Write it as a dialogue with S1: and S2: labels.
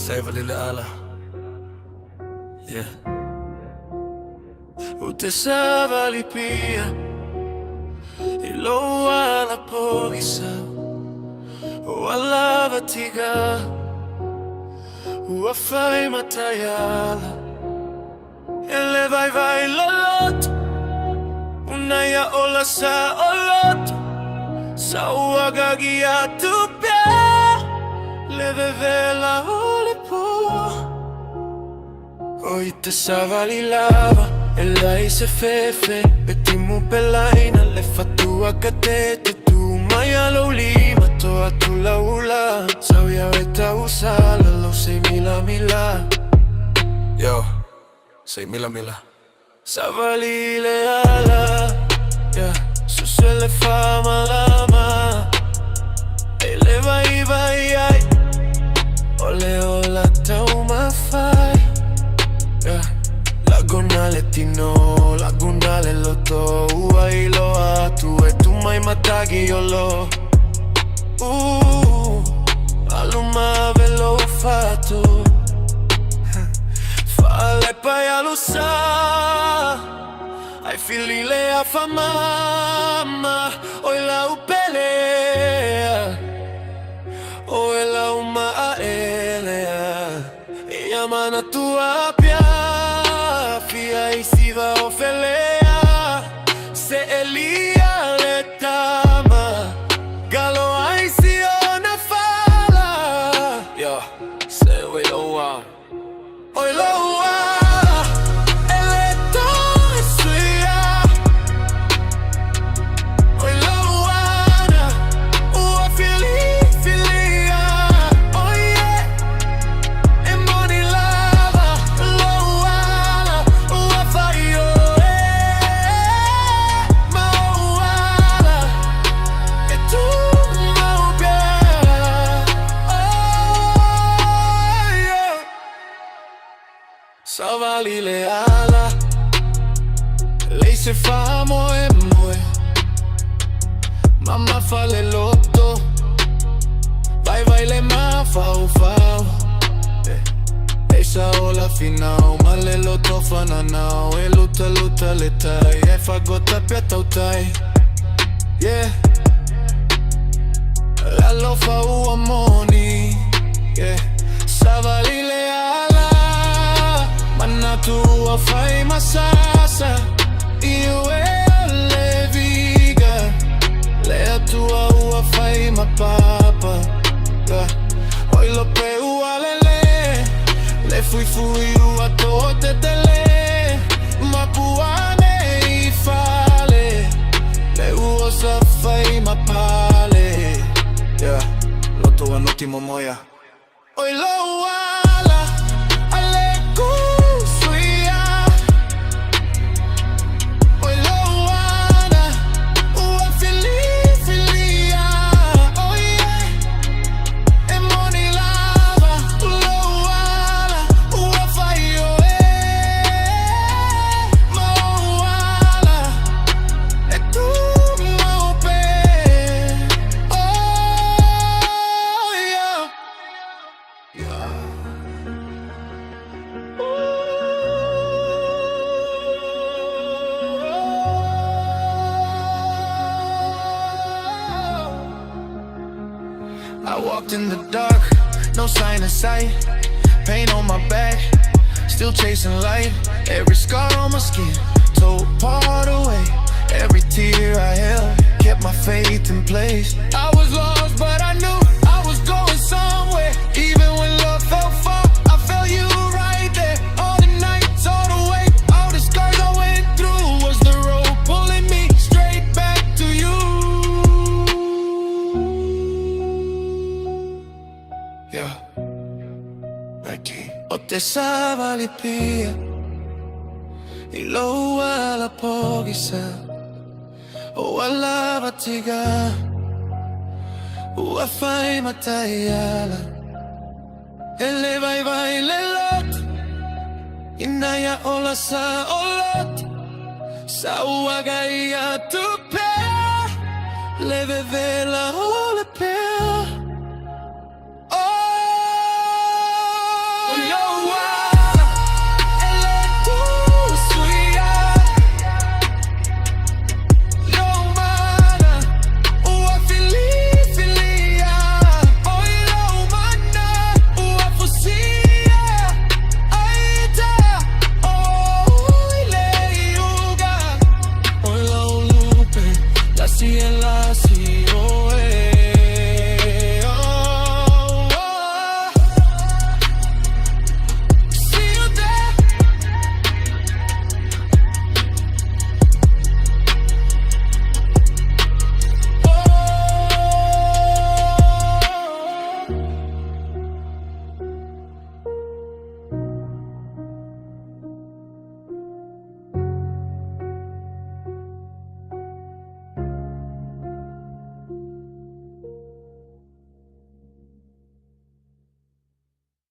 S1: Savali le Ala. Yeah. Ute savali pia ilo ala pogisa o alava tiga o afai matayala ele vai lolot unaya ola sa olot sa uagagia tu pia leve vela olepo oi te savali lava e lei se fefe petimu pelaina le fatua katete tu mai alo lima to atu la ula sauya veta usala lo 6.000 yo 6.000 Savali le Ala yeah su se le fama lama e le vai ai ole ola tauma fai yeah Lagunale tino, lagunale loto AO-ATUA e tu mai matagi yolo aluma velo fatto Fale pai alusa ai fili le afamama oi la upelea oi la uma aelea e amana tua pia Fia e siva ofelea se elia le tama galo ai si ona fala yo se we lo wa oi lo wa ele to suia oi lo wa na o filia oh yeah e money lava lo wa Savali le Ala lei se fa moe mamma fa le lotto vai le ma fau e sa ola finau ma le lotto fananau e luta le tai e fa gotta piatta utai yeah la lo fa uomoni yeah Savali le Ala Manna tua fai massasa io e le viga le tua ua fai ma papa oi lo pe uale le fui ua tote tele ma puane I fale le ua sa fai ma pale yeah lo tua n'ultimo moia oi lo uala ale I walked in the dark, no sign of sight. Pain on my back, still chasing light. Every scar on my skin, tore part away. Every tear I held, kept my faith in place. I was lost, but I knew I was going somewhere. Even when love fell far, I felt you right there. All the nights, all the way, all the scars I went through was the road pulling me straight back to you. Yeah, aquí. O te savali pia ilo ala pogisa o alava tiga o afai matayala ele vai le lot inaya ola sa olot sa uagaia tu pe leve vela ole pe oh she in